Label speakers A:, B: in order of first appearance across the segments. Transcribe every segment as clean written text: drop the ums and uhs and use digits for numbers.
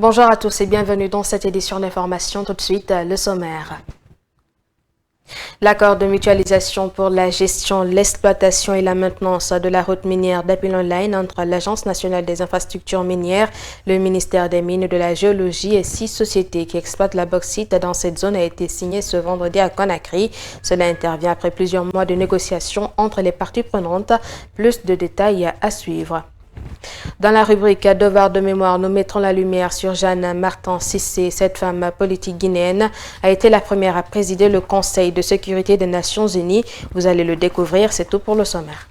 A: Bonjour à tous et bienvenue dans cette édition d'information. Tout de suite, le sommaire. L'accord de mutualisation pour la gestion, l'exploitation et la maintenance de la route minière d'Apilon Line entre l'Agence nationale des infrastructures minières, le ministère des Mines et de la Géologie et 6 sociétés qui exploitent la bauxite dans cette zone a été signé ce vendredi à Conakry. Cela intervient après plusieurs mois de négociations entre les parties prenantes. Plus de détails à suivre. Dans la rubrique Devoir de mémoire, nous mettrons la lumière sur Jeanne Martin Cissé. Cette femme politique guinéenne a été la première à présider le Conseil de sécurité des Nations Unies. Vous allez le découvrir, c'est tout pour le sommaire.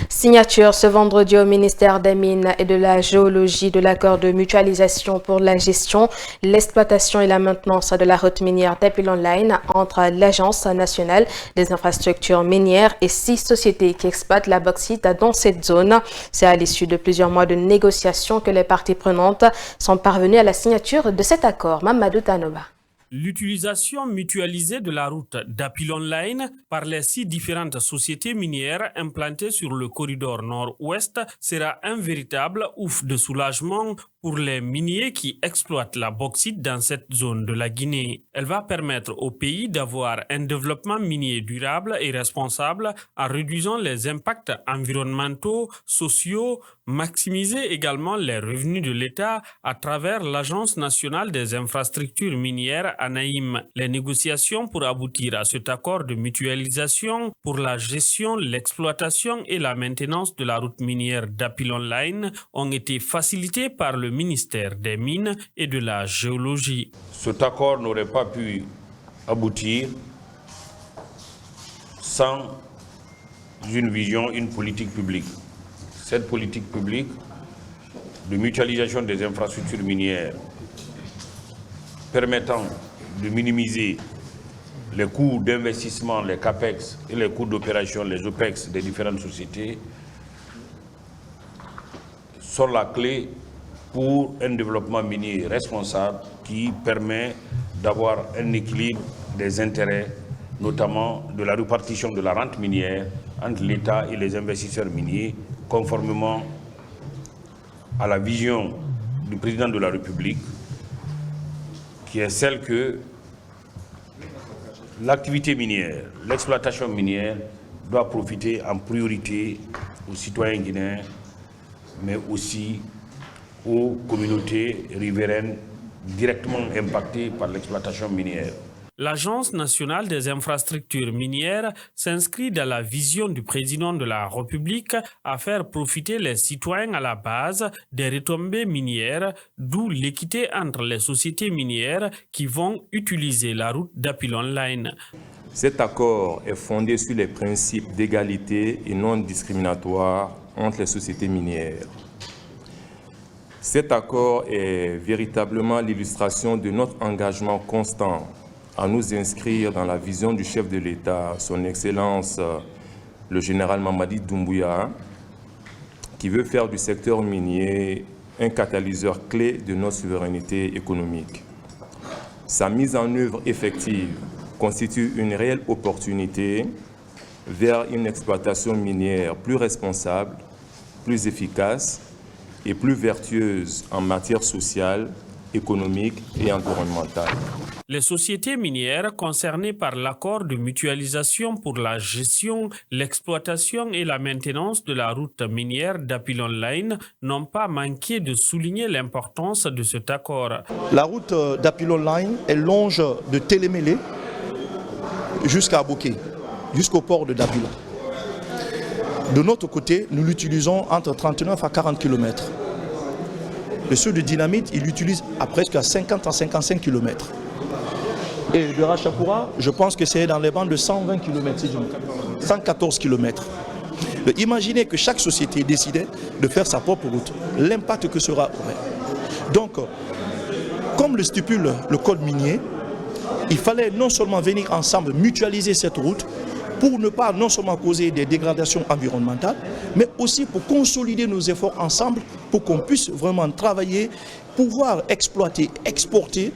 A: Signature ce vendredi au ministère des Mines et de la Géologie de l'accord de mutualisation pour la gestion, l'exploitation et la maintenance de la route minière d'Apilon Line entre l'Agence nationale des infrastructures minières et 6 sociétés qui exploitent la bauxite dans cette zone. C'est à l'issue de plusieurs mois de négociations que les parties prenantes sont parvenues à la signature de cet accord. Mamadou Tanoba.
B: L'utilisation mutualisée de la route d'Apilon Line par les 6 différentes sociétés minières implantées sur le corridor nord-ouest sera un véritable ouf de soulagement pour les miniers qui exploitent la bauxite dans cette zone de la Guinée. Elle va permettre au pays d'avoir un développement minier durable et responsable en réduisant les impacts environnementaux, sociaux, maximiser également les revenus de l'État à travers l'Agence nationale des infrastructures minières ANAIM. Les négociations pour aboutir à cet accord de mutualisation pour la gestion, l'exploitation et la maintenance de la route minière d'Apilon Line ont été facilitées par le ministère des Mines et de la Géologie.
C: Cet accord n'aurait pas pu aboutir sans une vision, une politique publique. Cette politique publique de mutualisation des infrastructures minières permettant de minimiser les coûts d'investissement, les CAPEX et les coûts d'opération, les OPEX des différentes sociétés sont la clé pour un développement minier responsable qui permet d'avoir un équilibre des intérêts, notamment de la répartition de la rente minière entre l'État et les investisseurs miniers, conformément à la vision du président de la République, qui est celle que l'activité minière, l'exploitation minière doit profiter en priorité aux citoyens guinéens, mais aussi aux communautés riveraines directement impactées par l'exploitation minière.
B: L'Agence nationale des infrastructures minières s'inscrit dans la vision du président de la République à faire profiter les citoyens à la base des retombées minières, d'où l'équité entre les sociétés minières qui vont utiliser la route d'Apilon Line.
D: Cet accord est fondé sur les principes d'égalité et non discriminatoire entre les sociétés minières. Cet accord est véritablement l'illustration de notre engagement constant à nous inscrire dans la vision du chef de l'État, son Excellence le général Mamadi Doumbouya, qui veut faire du secteur minier un catalyseur clé de notre souveraineté économique. Sa mise en œuvre effective constitue une réelle opportunité vers une exploitation minière plus responsable, plus efficace et plus vertueuse en matière sociale, économique et environnementale.
B: Les sociétés minières concernées par l'accord de mutualisation pour la gestion, l'exploitation et la maintenance de la route minière d'Apilon Line n'ont pas manqué de souligner l'importance de cet accord.
E: La route d'Apilon Line, elle longe de Télémélé jusqu'à Bouquet, jusqu'au port de Dapilon. De notre côté, nous l'utilisons entre 39 à 40 km. Le ceux de Dynamite, il l'utilise à presque à 50 à 55 km. Et de Rachapura, je pense que c'est dans les bandes de 120 km, 114 km. Imaginez que chaque société décidait de faire sa propre route. L'impact que cela aurait. Donc, comme le stipule le code minier, il fallait non seulement venir ensemble mutualiser cette route pour ne pas non seulement causer des dégradations environnementales, mais aussi pour consolider nos efforts ensemble pour qu'on puisse vraiment travailler, pouvoir exploiter, exporter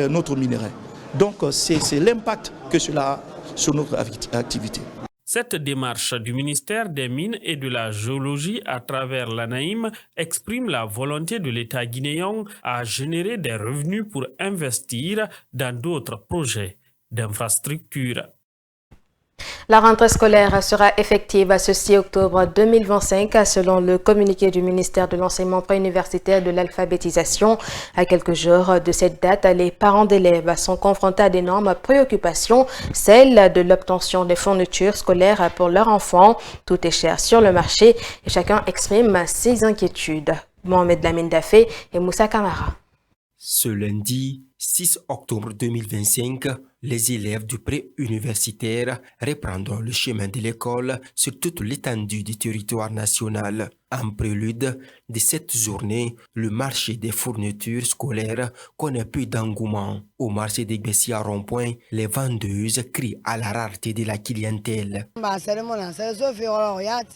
E: notre minerai. Donc c'est l'impact que cela a sur notre activité.
B: Cette démarche du ministère des Mines et de la Géologie à travers l'ANAIM exprime la volonté de l'État guinéen à générer des revenus pour investir dans d'autres projets d'infrastructure.
A: La rentrée scolaire sera effective ce 6 octobre 2025 selon le communiqué du ministère de l'enseignement préuniversitaire et de l'alphabétisation. À quelques jours de cette date, les parents d'élèves sont confrontés à d'énormes préoccupations, celle de l'obtention des fournitures scolaires pour leurs enfants. Tout est cher sur le marché et chacun exprime ses inquiétudes. Mohamed Lamine Dafé et Moussa Kamara.
F: Ce lundi 6 octobre 2025, les élèves du pré-universitaire reprendront le chemin de l'école sur toute l'étendue du territoire national. En prélude de cette journée, le marché des fournitures scolaires connaît peu d'engouement. Au marché des Bessia Rond-Point, les vendeuses crient à la rareté de la clientèle.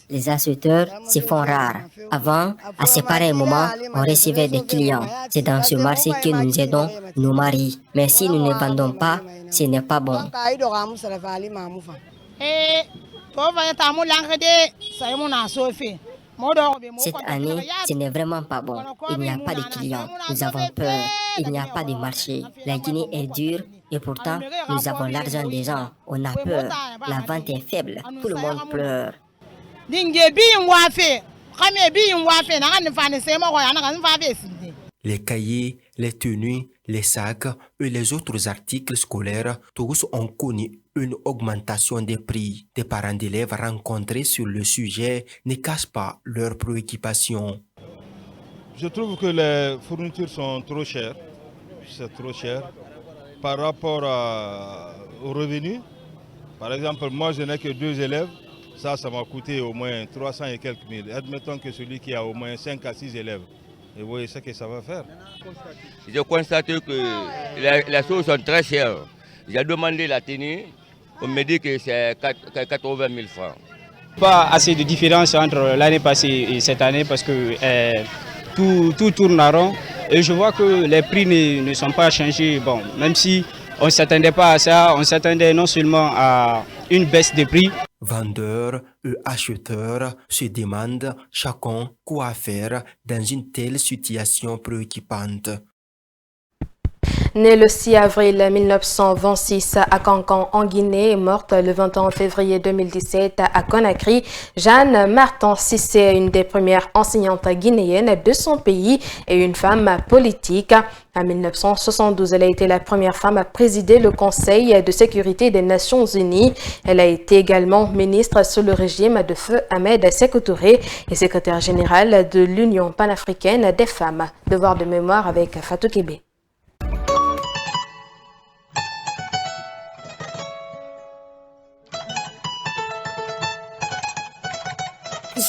G: Les acheteurs se font rares. Avant, à ce pareil moment, on recevait des clients. C'est dans ce marché que nous aidons nos maris. Mais si nous ne vendons pas, ce n'est pas bon. Cette année, ce n'est vraiment pas bon. Il n'y a pas de clients. Nous avons peur. Il n'y a pas de marché. La Guinée est dure et pourtant, nous avons l'argent des gens. On a peur. La vente est faible. Tout le monde pleure.
F: Les cahiers, les tenues, les sacs et les autres articles scolaires, tous ont connu une augmentation des prix. Des parents d'élèves rencontrés sur le sujet ne cachent pas leurs préoccupations.
H: Je trouve que les fournitures sont trop chères. C'est trop cher par rapport aux revenus. Par exemple, moi je n'ai que 2 élèves. Ça m'a coûté au moins 300 et quelques mille. Admettons que celui qui a au moins 5 à 6 élèves. Et vous voyez ce que ça va faire.
I: Je constate que les choses sont très chères. J'ai demandé la tenue, on me dit que c'est 80 000 francs.
J: Pas assez de différence entre l'année passée et cette année parce que tout tourne en rond. Et je vois que les prix ne sont pas changés. Bon, même si on ne s'attendait pas à ça, on s'attendait non seulement à une baisse des prix.
F: Vendeurs et acheteurs se demandent chacun quoi faire dans une telle situation préoccupante.
A: Née le 6 avril 1926 à Cancan en Guinée et morte le 21 février 2017 à Conakry, Jeanne Martin Cissé, une des premières enseignantes guinéennes de son pays et une femme politique. En 1972, elle a été la première femme à présider le Conseil de sécurité des Nations Unies. Elle a été également ministre sous le régime de feu Ahmed Sékou Touré et secrétaire générale de l'Union panafricaine des femmes. Devoir de mémoire avec Fatou Kébé.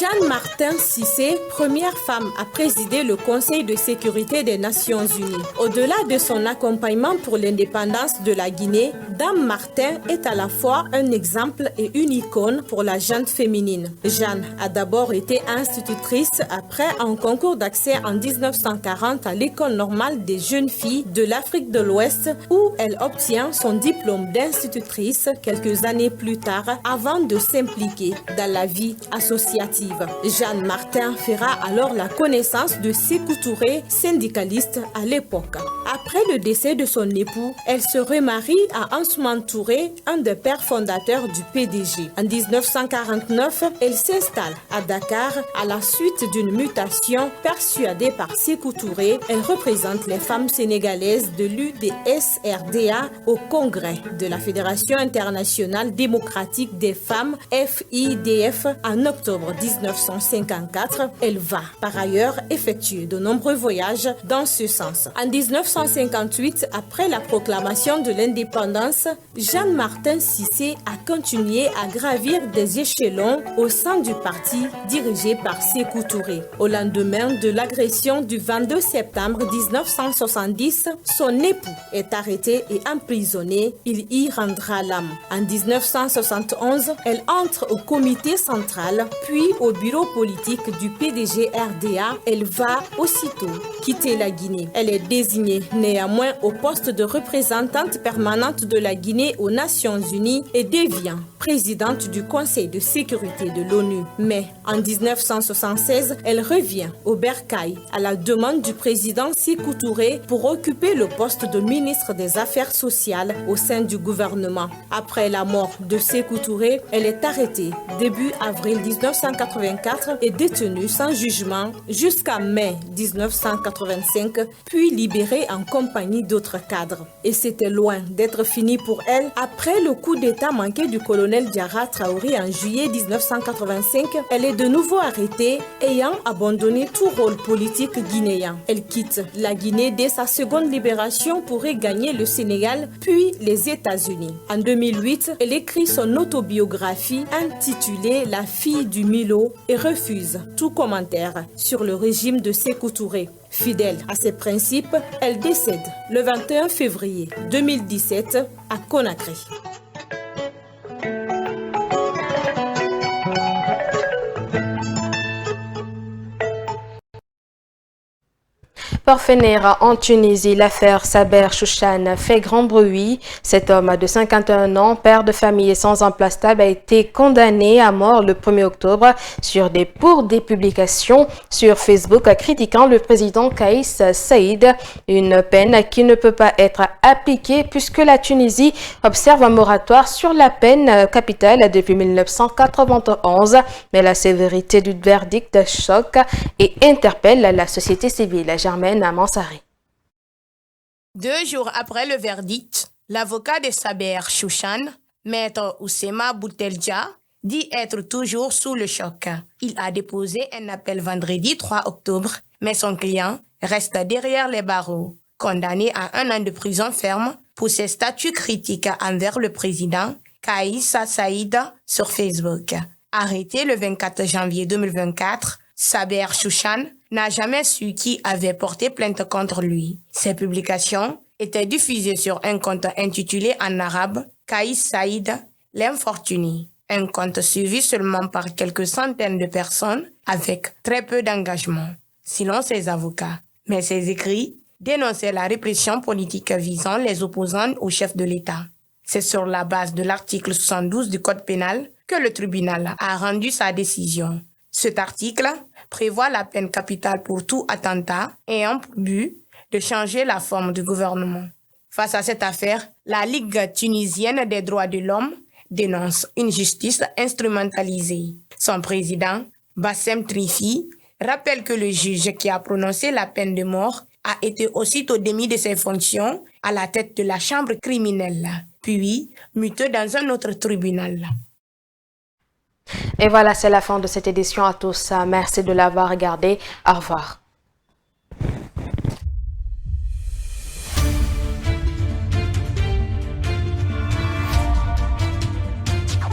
K: Jeanne Martin Cissé, première femme à présider le Conseil de sécurité des Nations Unies. Au-delà de son accompagnement pour l'indépendance de la Guinée, Dame Martin est à la fois un exemple et une icône pour la gente féminine. Jeanne a d'abord été institutrice, après un concours d'accès en 1940 à l'École normale des jeunes filles de l'Afrique de l'Ouest, où elle obtient son diplôme d'institutrice quelques années plus tard avant de s'impliquer dans la vie associative. Jeanne Martin fera alors la connaissance de Sékou Touré, syndicaliste à l'époque. Après le décès de son époux, elle se remarie à Ansoumane Touré, un des pères fondateurs du PDG. En 1949, elle s'installe à Dakar à la suite d'une mutation persuadée par Sékou Touré. Elle représente les femmes sénégalaises de l'UDSRDA au congrès de la Fédération internationale démocratique des femmes, FIDF, en octobre 1954. Elle va par ailleurs effectuer de nombreux voyages dans ce sens. En 1958, après la proclamation de l'indépendance, Jeanne Martin Cissé a continué à gravir des échelons au sein du parti dirigé par Sékou Touré. Au lendemain de l'agression du 22 septembre 1970, son époux est arrêté et emprisonné. Il y rendra l'âme. En 1971, elle entre au comité central, puis au bureau politique du PDG RDA, elle va aussitôt quitter la Guinée. Elle est désignée néanmoins au poste de représentante permanente de la Guinée aux Nations Unies et devient présidente du Conseil de sécurité de l'ONU. Mais en 1976, elle revient au Bercail à la demande du président Sékou Touré pour occuper le poste de ministre des Affaires sociales au sein du gouvernement. Après la mort de Sékou Touré, elle est arrêtée début avril 1984 et détenue sans jugement jusqu'à mai 1985, puis libérée en compagnie d'autres cadres. Et c'était loin d'être fini pour elle. Après le coup d'État manqué du colonel Diarra Traoré en juillet 1985, elle est de nouveau arrêtée, ayant abandonné tout rôle politique guinéen. Elle quitte la Guinée dès sa seconde libération pour regagner le Sénégal, puis les États-Unis. En 2008, elle écrit son autobiographie intitulée La fille du Milo et refuse tout commentaire sur le régime de Sékou Touré. Fidèle à ses principes, elle décède le 21 février 2017 à Conakry.
A: Pour finir, en Tunisie, l'affaire Saber Chouchan fait grand bruit. Cet homme de 51 ans, père de famille et sans emploi stable, a été condamné à mort le 1er octobre pour des publications sur Facebook critiquant le président Kaïs Saïd. Une peine qui ne peut pas être appliquée puisque la Tunisie observe un moratoire sur la peine capitale depuis 1991. Mais la sévérité du verdict choque et interpelle la société civile. Germaine Mansari.
L: 2 jours après le verdict, l'avocat de Saber Chouchan, maître Oussema Bouteldja, dit être toujours sous le choc. Il a déposé un appel vendredi 3 octobre, mais son client reste derrière les barreaux, condamné à 1 an de prison ferme pour ses statuts critiques envers le président Kaïs Saïd sur Facebook. Arrêté le 24 janvier 2024, Saber Chouchan n'a jamais su qui avait porté plainte contre lui. Ses publications étaient diffusées sur un compte intitulé en arabe Kaïs Saïd, l'infortuné. Un compte suivi seulement par quelques centaines de personnes avec très peu d'engagement, selon ses avocats. Mais ses écrits dénonçaient la répression politique visant les opposants au chef de l'État. C'est sur la base de l'article 72 du Code pénal que le tribunal a rendu sa décision. Cet article prévoit la peine capitale pour tout attentat ayant pour but de changer la forme du gouvernement. Face à cette affaire, la Ligue tunisienne des droits de l'homme dénonce une justice instrumentalisée. Son président, Bassem Trifi, rappelle que le juge qui a prononcé la peine de mort a été aussitôt démis de ses fonctions à la tête de la chambre criminelle, puis muté dans un autre tribunal.
A: Et voilà, c'est la fin de cette édition à tous. Merci de l'avoir regardé. Au revoir.